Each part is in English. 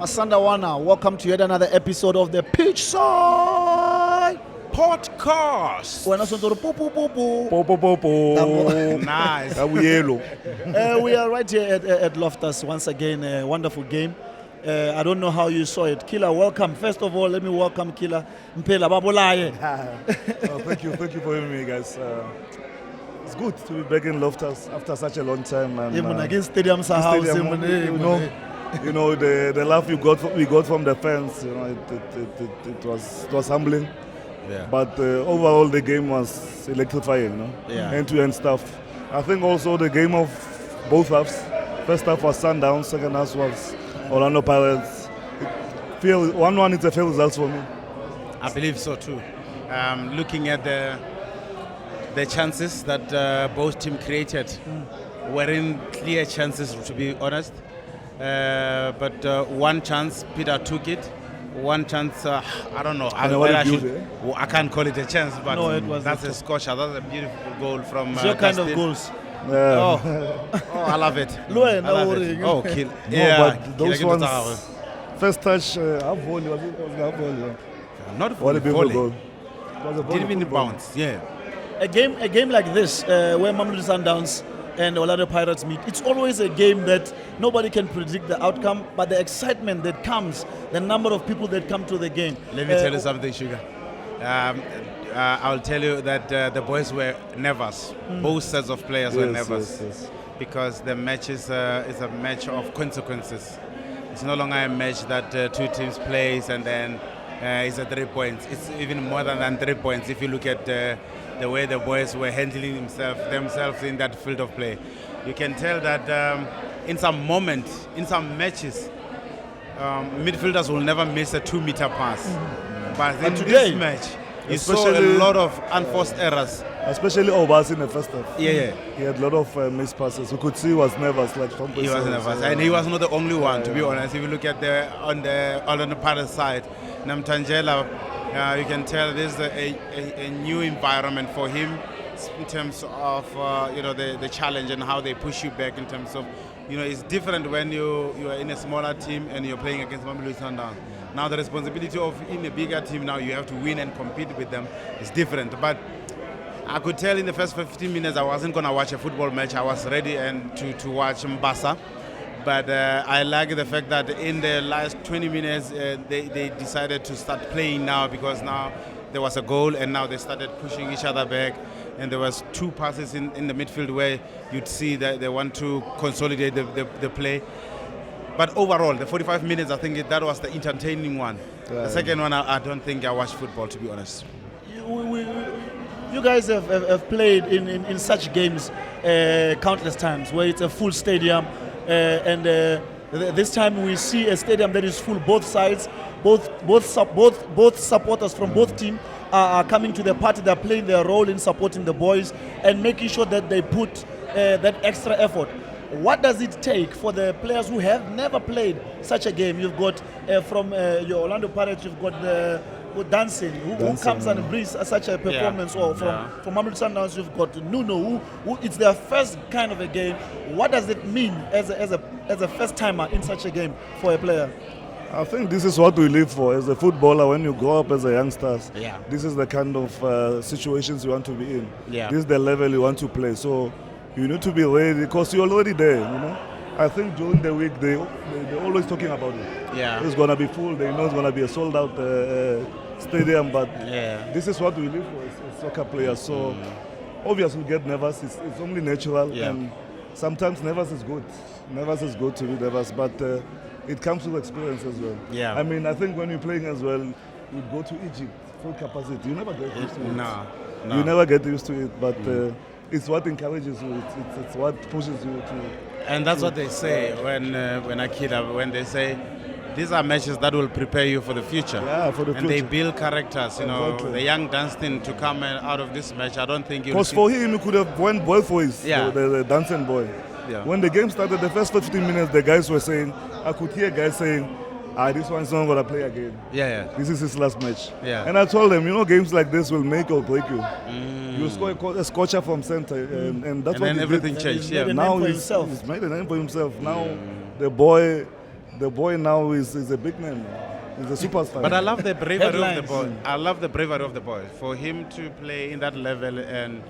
Masandawana, welcome to yet another episode of the Pitchside podcast. Wena sontoro po po po po. Nice. We are right here at Loftus once again. A wonderful game. I don't know how you saw it. Killer, welcome. First of all, let me welcome Killer. Mphela babolaye. Thank you for having me, guys. It's good to be back in Loftus after such a long time. And, Against Stadium Sahau. You know the love we got from the fans. You know, it was humbling. Yeah. But overall, the game was electrifying. You know, end-to-end stuff. I think also the game of both halves. First half was Sundowns. Second half was Orlando Pirates. 1-1 is a fair result for me. I believe so too. Looking at the chances that both teams created, weren't clear chances, to be honest. But one chance, Peter took it. One chance, I don't know. I can't call it a chance, but no, that's a scorcher. That's a beautiful goal from. It's your kind of goals. Oh, I love it. Kill. But those ones, first touch, half volley, was it? Was half volley? Not What a beautiful volley. goal. Didn't even bounce. Yeah. A game like this, where Mamelodi Sundowns and Orlando Pirates meet, it's always a game that nobody can predict the outcome, but the excitement that comes, the number of people that come to the game. Let me tell you something, Sugar. I'll tell you that the boys were nervous. Both sets of players were nervous because the match is a match of consequences. It's no longer a match that two teams plays and then it's a 3 points. It's even more than 3 points if you look at the way the boys were handling themselves in that field of play. You can tell that in some moments, in some matches, midfielders will never miss a 2-meter pass. But in this match, you saw a lot of unforced errors. Especially Obas in the first half. Yeah. He had a lot of missed passes. You could see he was nervous. He was nervous. And he was not the only one, to be honest. If you look at on the Pirates side, Namtangela, you can tell this is a new environment for him in terms of the challenge and how they push you back in terms of, it's different when you are in a smaller team and you're playing against Mamelodi Sundowns. Now the responsibility of in a bigger team, now you have to win and compete with them, is different. But I could tell in the first 15 minutes I wasn't going to watch a football match. I was ready to watch Mbasa. But I like the fact that in the last 20 minutes they decided to start playing now, because now there was a goal and now they started pushing each other back. And there was 2 passes in the midfield where you'd see that they want to consolidate the play. But overall, the 45 minutes, I think that was the entertaining one. The second one, I don't think I watched football, to be honest. You guys have played in such games countless times, where it's a full stadium, and this time we see a stadium that is full, both sides, both supporters from both teams are coming to the party. They're playing their role in supporting the boys and making sure that they put that extra effort. What does it take for the players who have never played such a game? You've got from your Orlando Pirates, you've got Dancing, who comes and brings such a performance. Or from Mamelodi Sundowns, you've got Nuno, who it's their first kind of a game. What does it mean as a first timer in such a game for a player? I think this is what we live for as a footballer. When you grow up as a youngster, this is the kind of situations you want to be in. This is the level you want to play. So you need to be ready because you're already there. I think during the week they're always talking about it. It's gonna be full. They know it's gonna be a sold-out stadium, but this is what we live for as soccer players. So obviously we get nervous. It's only natural, and sometimes nervous is good. Nervous is good to be nervous, but it comes with experience as well. I mean, I think when you're playing as well, you go to Egypt full capacity. You never get used to it. No. You never get used to it, but it's what encourages you. It's what pushes you to. And that's what they say when they say these are matches that will prepare you for the future. For the future. And they build characters. Exactly. The young Dunstan to come out of this match, I don't think you'll because for him, he could have went both ways. The Dunstan boy. When the game started, the first 15 minutes, the guys were saying, I could hear guys saying, this one's not going to play again. This is his last match. And I told them, games like this will make or break you. You score a scorcher from center, and that's what then everything changed. Now he's made a name for himself. Now the boy the boy now is a big name. He's a superstar. But I love the bravery of the boy. I love the bravery of the boy. For him to play in that level and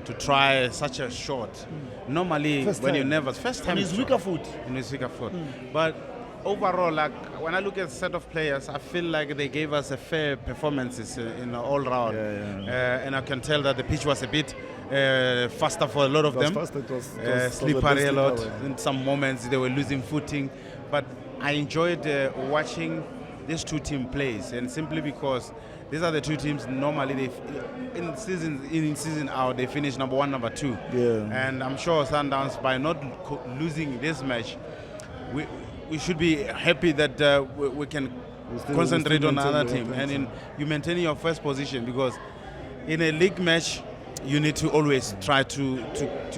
to try such a shot. Normally, when you're nervous, first time. In his weaker foot. In his weaker foot. But overall, like when I look at a set of players, I feel like they gave us a fair performances in all round. And I can tell that the pitch was a bit faster for a lot of them. It was slippery a lot. In some moments, they were losing footing. But I enjoyed watching these two team plays, and simply because these are the two teams normally they in season out they finish number 1, number 2. And I'm sure Sundowns, by not losing this match, we should be happy that we can concentrate on another team, and you maintain your first position, because in a league match you need to always try to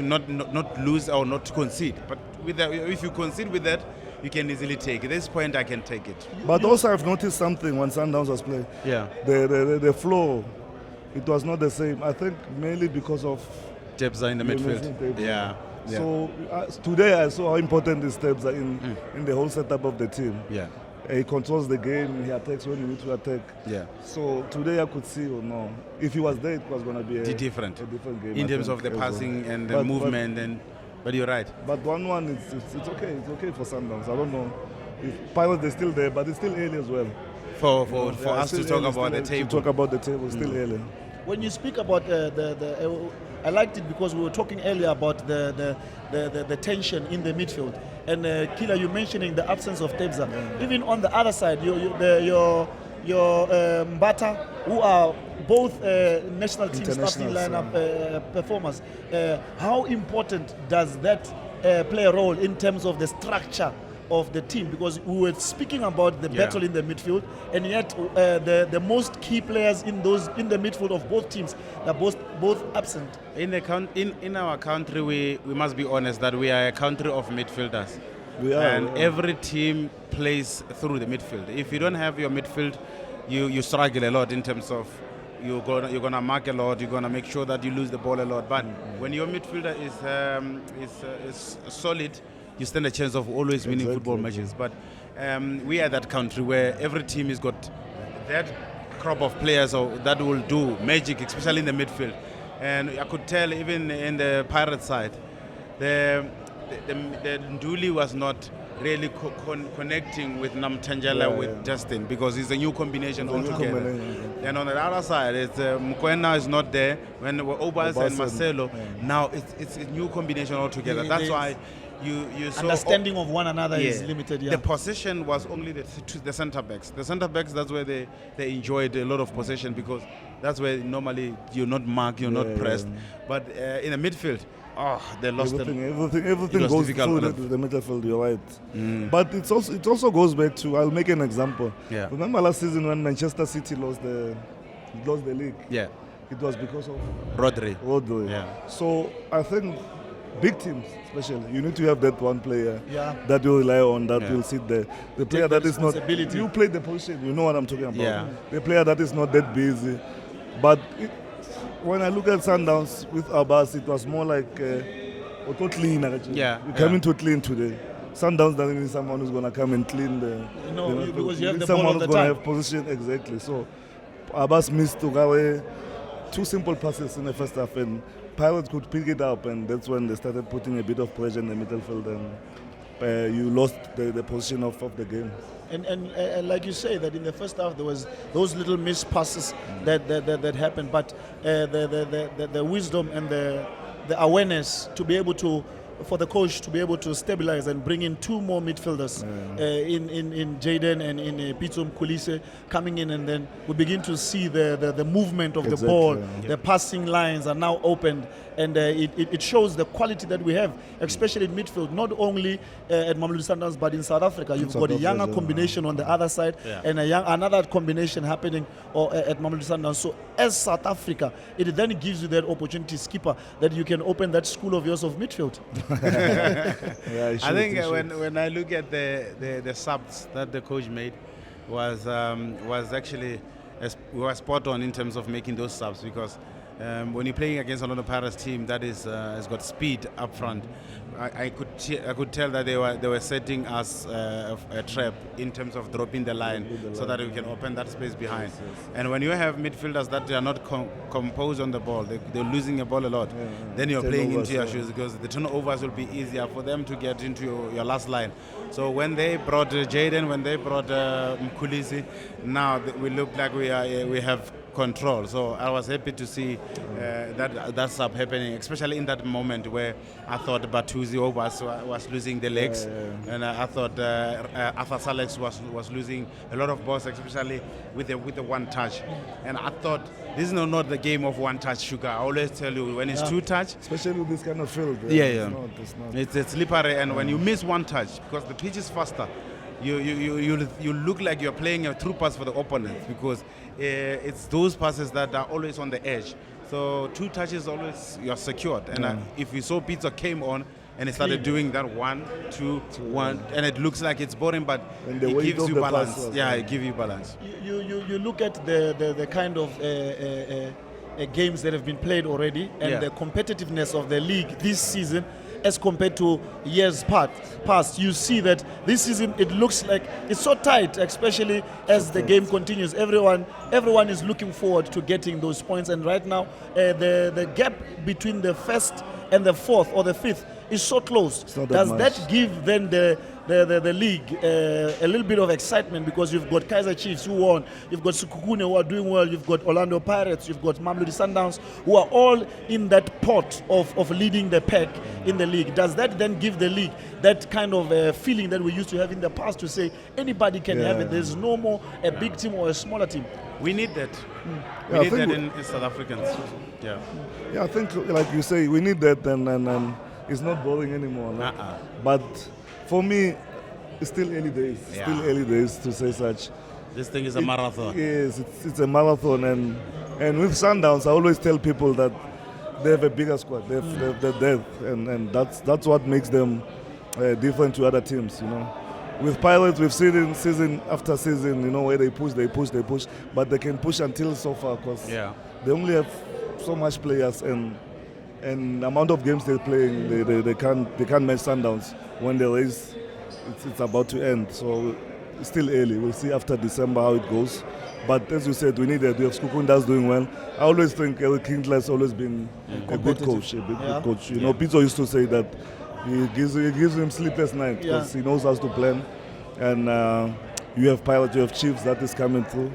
not lose or not to concede. But with that, if you concede with that, you can easily take it. At this point, I can take it. But also, I've noticed something when Sundowns was playing. The flow, it was not the same. I think mainly because of Tebza in the midfield. So today I saw how important these steps are in the whole setup of the team. He controls the game. He attacks when you need to attack. So today I could see, if he was there, it was going to be a different game in terms of the passing and the movement. But you're right. But 1-1, it's okay. It's okay for Sundowns. I don't know if Pirates are still there, but it's still early as well. For us to talk about the table. To talk about the table, still early. When you speak about I liked it because we were talking earlier about the tension in the midfield, and Killer, you mentioning the absence of Tebza. Even on the other side, your Mbata, who are both national team starting lineup performers. How important does that play a role in terms of the structure of the team? Because we were speaking about the battle in the midfield, and yet the most key players in the midfield of both teams are both absent. In our country, we must be honest that we are a country of midfielders. And every team plays through the midfield. If you don't have your midfield, you struggle a lot in terms of you're gonna mark a lot. You're gonna make sure that you lose the ball a lot. But when your midfielder is solid, you stand a chance of always winning football matches. But we are that country where every team has got that crop of players that will do magic, especially in the midfield. And I could tell even in the Pirate side, the Nduli was not really connecting with Namtanjela with Justin, because it's a new combination altogether. And on the other side, it's Mkwena is not there. When Obas and Marcelo, now it's a new combination altogether. That's why you saw understanding of one another is limited. The possession was only the centre backs. The centre backs, that's where they enjoyed a lot of possession, because that's where normally you're not marked, you're not pressed. But in the midfield, they lost everything goes through the midfield. You're right, but it also goes back to, I'll make an example. Remember last season when Manchester City lost the league? It was because of Rodri. So I think big teams, especially, you need to have that one player that you rely on, that will sit there. The player that is not, you play the position, you know what I'm talking about. The player that is not that busy. But when I look at Sundowns with Abbas, it was more like auto clean. You come into clean today. Sundowns doesn't need someone who's going to come and clean because you have the someone ball all the who's going to time. have position, exactly. So Abbas missed Tugawe 2 simple passes in the first half, and Pirates could pick it up, and that's when they started putting a bit of pressure in the midfield, and you lost the position of the game. And like you say, that in the first half there was those little missed passes that happened, but the wisdom and the awareness to be able to, for the coach to be able to stabilize and bring in 2 more midfielders in Jaden and in Pitum Kulise coming in, and then we begin to see the movement of the ball. The passing lines are now opened, and it shows the quality that we have, especially in midfield, not only at Mamelodi Sundowns but in South Africa. You've got a younger combination on the other side, and another combination happening at Mamelodi Sundowns. So as South Africa, it then gives you that opportunity, skipper, that you can open that school of yours of midfield. I think when I look at the subs that the coach made was actually we were spot on in terms of making those subs, because when you're playing against another Paris team that has got speed up front, I could I could tell that they were setting us a trap in terms of dropping the line so that we can open that space behind. And when you have midfielders that are not composed on the ball, they're losing the ball a lot, then you're playing into your shoes, because the turnovers will be easier for them to get into your last line. So when they brought Jaden, when they brought Mkhulisi, now we look like we have control. So I was happy to see that sub happening, especially in that moment where I thought Batuzi was losing the legs, and I thought Arthur Salex was losing a lot of balls, especially with the one touch. And I thought this is not the game of one touch, Sugar. I always tell you, when it's two touch, especially with this kind of field, it's slippery, and when you miss one touch, because the pitch is faster, you look like you're playing a true pass for the opponent, because it's those passes that are always on the edge. So two touches always you're secured. And if we saw Pizza came on and he started doing that 1, 2, 1, and it looks like it's boring, but it gives you balance. It gives you balance. You look at the kind of games that have been played already, and the competitiveness of the league this season as compared to years past. You see that this season it looks like it's so tight, especially as the game continues. Everyone is looking forward to getting those points, and right now the gap between the first and the fourth or the fifth is so close. Does that give then the league a little bit of excitement, because you've got Kaizer Chiefs who won, you've got Sekhukhune who are doing well, you've got Orlando Pirates, you've got Mamelodi Sundowns who are all in that pot of leading the pack in the league? Does that then give the league that kind of feeling that we used to have in the past, to say anybody can have it, there's no more a big team or a smaller team? We need that. We need that in South Africans. Yeah, I think, like you say, we need that, and it's not boring anymore. But for me, it's still early days. Still early days to say such. This thing is a marathon. Yes, it's a marathon, and with Sundowns, I always tell people that they have a bigger squad. They have the depth, and that's what makes them different to other teams. With Pirates, we've seen season after season, where they push, but they can push until so far, because they only have so much players, and the amount of games they're playing, they can't match Sundowns when the race it's about to end. So it's still early. We'll see after December how it goes. But as you said, we need that. We have Skukunda's doing well. I always think Eric Kindler has always been a good coach. Good coach. Pizzo used to say that he gives him sleepless nights, because he knows how to plan. And you have Pirates, you have Chiefs that is coming through.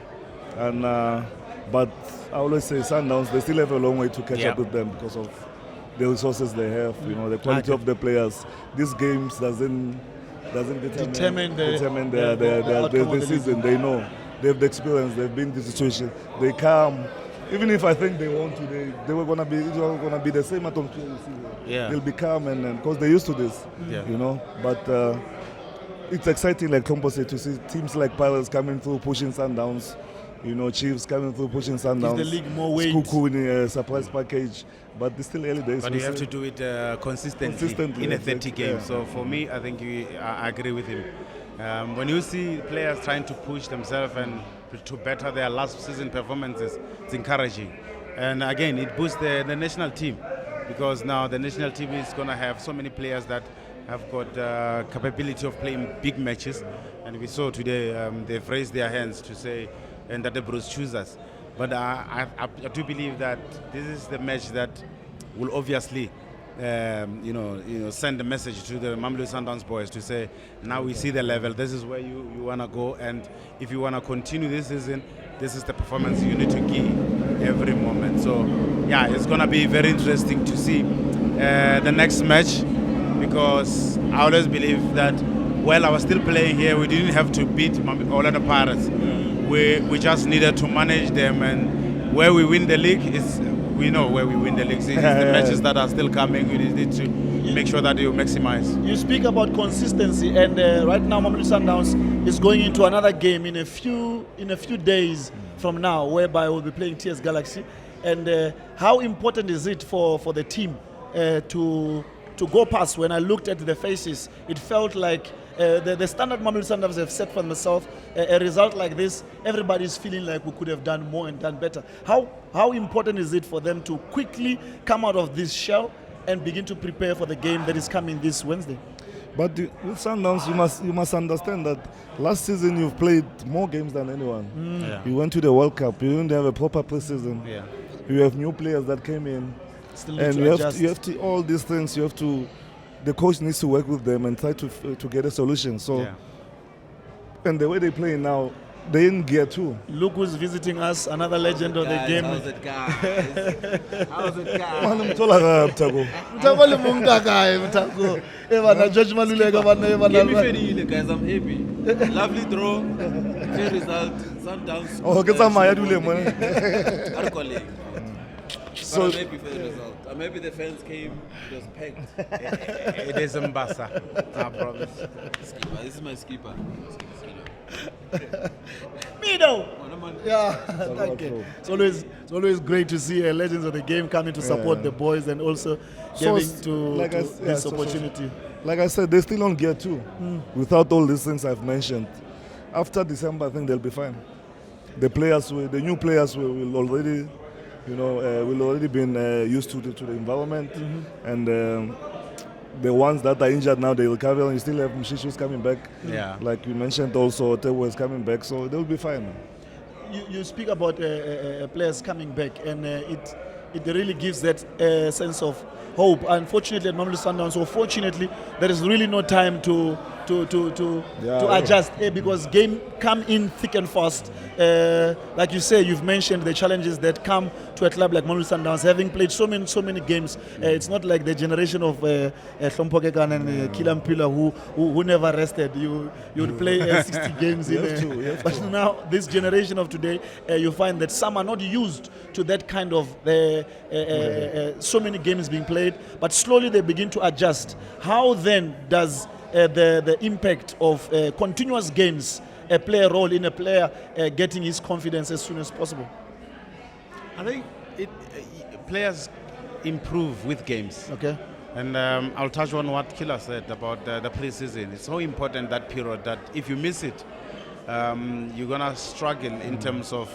And but I always say Sundowns, they still have a long way to catch up with them, because of the resources they have, the quality of the players. These games doesn't determine the season. They know, they have the experience, they've been in the situation. They come. Even if I think they want to, they were gonna be the same at home. They'll be calm, and because they're used to this, But it's exciting, like Hlompho said, to see teams like Pirates coming through, pushing Sundowns. Chiefs coming through, pushing Sundowns. Give the league more weight. Sekhukhune, surprise package, but it's still early days. But you have to do it consistently in a 30 games. So for me, I think I agree with him. When you see players trying to push themselves and to better their last season performances, it's encouraging. And again, it boosts the national team, because now the national team is going to have so many players that have got capability of playing big matches. And we saw today they've raised their hands to say, and that the Bruce choose us. But I do believe that this is the match that will obviously send a message to the Mamelodi Sundowns boys to say, now we see the level, this is where you want to go, and if you want to continue this season, this is the performance you need to give every moment. So it's going to be very interesting to see the next match, because I always believe that while I was still playing here, we didn't have to beat Orlando Pirates. We just needed to manage them, and where we win the league we know where we win the league. It's the matches that are still coming. We need to make sure that you maximize. You speak about consistency, and right now Mamelodi Sundowns is going into another game in a few days from now, whereby we'll be playing TS Galaxy. And how important is it for the team to go past? When I looked at the faces, it felt like the standard Mamelodi Sundowns have set for themselves. A result like this, everybody's feeling like we could have done more and done better. How important is it for them to quickly come out of this shell and begin to prepare for the game that is coming this Wednesday. But with Sundowns, you must understand that last season you've played more games than anyone. You went to the World Cup. You didn't have a proper preseason. You have new players that came in, and you have to all these things. You have to. The coach needs to work with them and try to get a solution. So, and the way they play now, they in gear 2. Look who's visiting us, another legend of the game. How's it, guys? How's it, guys? Guys, I'm happy. Lovely draw, fair result, Sundowns. Oh, get some Maya Dule, So I'm happy for the result. I'm happy the fans came. It was packed. It is Mbasa, I promise. Skipper. This is my skipper. Mido! Yeah, thank you. It's always great to see legends of the game coming to support the boys and also giving this opportunity. Like I said, they're still on gear 2 without all these things I've mentioned. After December, I think they'll be fine. The new players will already, will already been used to the environment, and the ones that are injured now, they recover, and you still have Mshishu's coming back. Like you mentioned, also Tewo is coming back, so they'll be fine. You speak about players coming back, and it really gives that sense of hope. Unfortunately, at Mamelodi Sundowns, or fortunately, there is really no time to adjust because game come in thick and fast. Like you say, you've mentioned the challenges that come to a club like Mamelodi Sundowns, having played so many games. It's not like the generation of Hlompho Kekana and Mphela who never rested. You would play 60 games but now this generation of today, you find that some are not used to that kind of so many games being played, but slowly they begin to adjust. How then does the impact of continuous games play a role in a player getting his confidence as soon as possible? I think players improve with games. Okay. And I'll touch on what Killer said about the pre-season. It's so important, that period, that if you miss it, you're going to struggle in terms of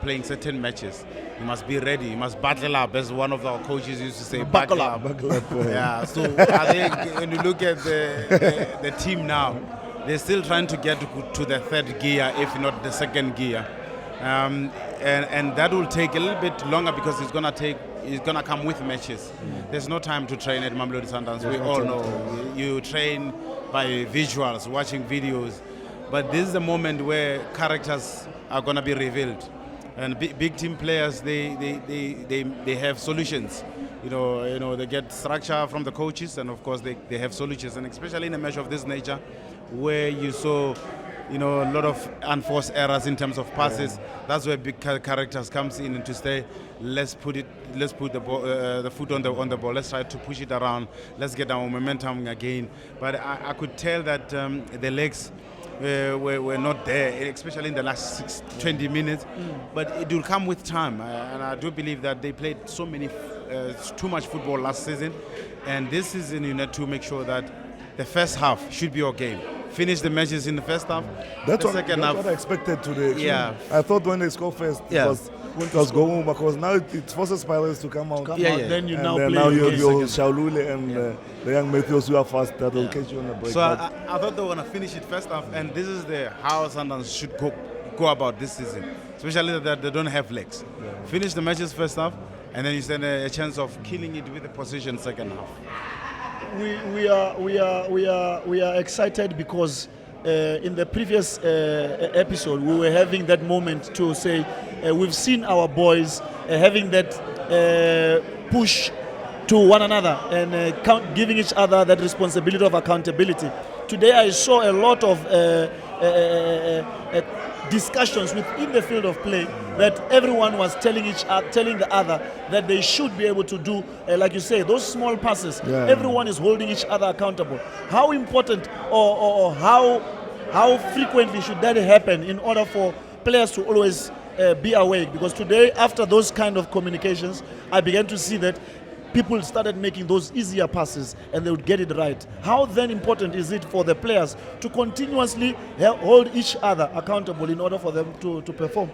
playing certain matches. You must be ready. You must battle up, as one of our coaches used to say, buckle up. Yeah, so I think when you look at the team now, they're still trying to get to the third gear, if not the second gear. And that will take a little bit longer because it's gonna come with matches. There's no time to train at Mamelodi Sundowns. We all know you train by visuals, watching videos. But this is the moment where characters are going to be revealed, and big team players they have solutions. They get structure from the coaches, and of course they have solutions. And especially in a match of this nature, where you saw a lot of unforced errors in terms of passes, that's where big characters comes in and to say, let's put the ball, the foot on the ball. Let's try to push it around. Let's get our momentum again. But I could tell that the legs were not there, especially in the last 20 minutes. But it will come with time, and I do believe that they played too much football last season, and this season you need to make sure that the first half should be your game. Finish the matches in the first half. That's what I expected today. Yeah, I thought when they score first, it was going, because now it forces players to come out. Then you now play. Now you're Shaulule and the young Matthews who are fast, that will catch you on the break. So I thought they were going to finish it first half, and this is how Sundowns should go about this season, especially that they don't have legs. Finish the matches first half, and then you stand a chance of killing it with the possession second half. We are excited because in the previous episode we were having that moment to say we've seen our boys having that push to one another and giving each other that responsibility of accountability. Today I saw a lot of discussions within the field of play that everyone was telling the other that they should be able to do, like you say, those small passes. Everyone is holding each other accountable. How important or how frequently should that happen in order for players to always be awake? Because today, after those kind of communications, I began to see that people started making those easier passes and they would get it right. How then important is it for the players to continuously hold each other accountable in order for them to perform?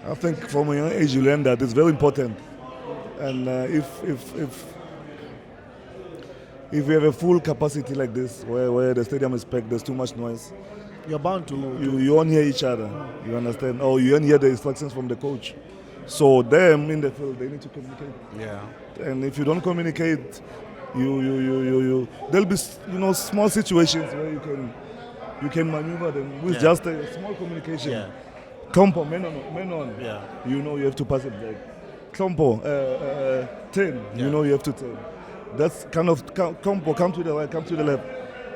I think from a young age you learn that it's very important. And if if you have a full capacity like this, where the stadium is packed, there's too much noise. You're bound to. You won't hear each other. You understand? Or you won't hear the instructions from the coach. So them in the field, they need to communicate. Yeah. And if you don't communicate, there'll be small situations where you can maneuver them with just a small communication. Yeah. Hlompho, men on. Yeah. You have to pass it back. Hlompho, 10. Yeah. You have to 10. That's kind of Hlompho, come to the right, come to the left,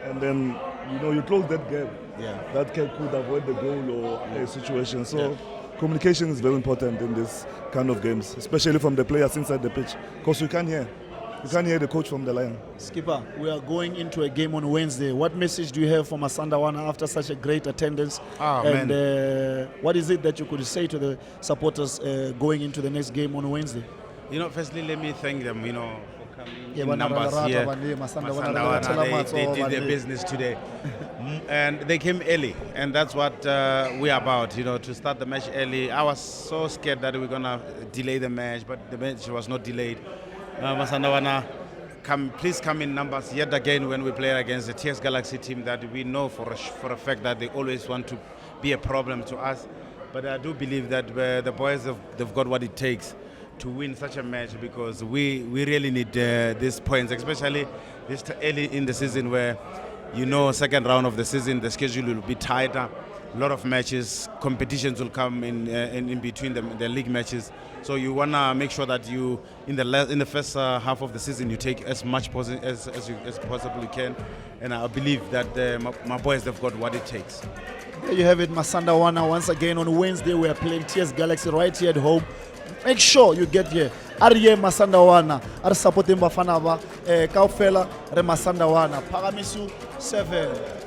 and then you close that gap. Yeah. That could avoid the goal or a situation. So communication is very important in this kind of games, especially from the players inside the pitch, because you can't hear the coach from the line. Skipper, we are going into a game on Wednesday. What message do you have for Masandawana after such a great attendance? What is it that you could say to the supporters going into the next game on Wednesday? Firstly, let me thank them, for coming in numbers here. Masandawana, they did their business today. And they came early, and that's what we're about, to start the match early. I was so scared that we were going to delay the match, but the match was not delayed. Masandawana, please come in numbers yet again when we play against the TS Galaxy team that we know for a fact that they always want to be a problem to us. But I do believe that the boys, they've got what it takes to win such a match, because we really need these points, especially this early in the season where, second round of the season, the schedule will be tighter. A lot of matches, competitions will come in between the league matches. So you want to make sure that you, in the first half of the season, you take as much as possibly can. And I believe that my boys, they've got what it takes. There you have it, Masandawana. Once again on Wednesday, we are playing TS Galaxy right here at home. Make sure you get here. Ariye Masandawana, are supporting Bafana ba kaofela re Masandawana. Paramisu 7.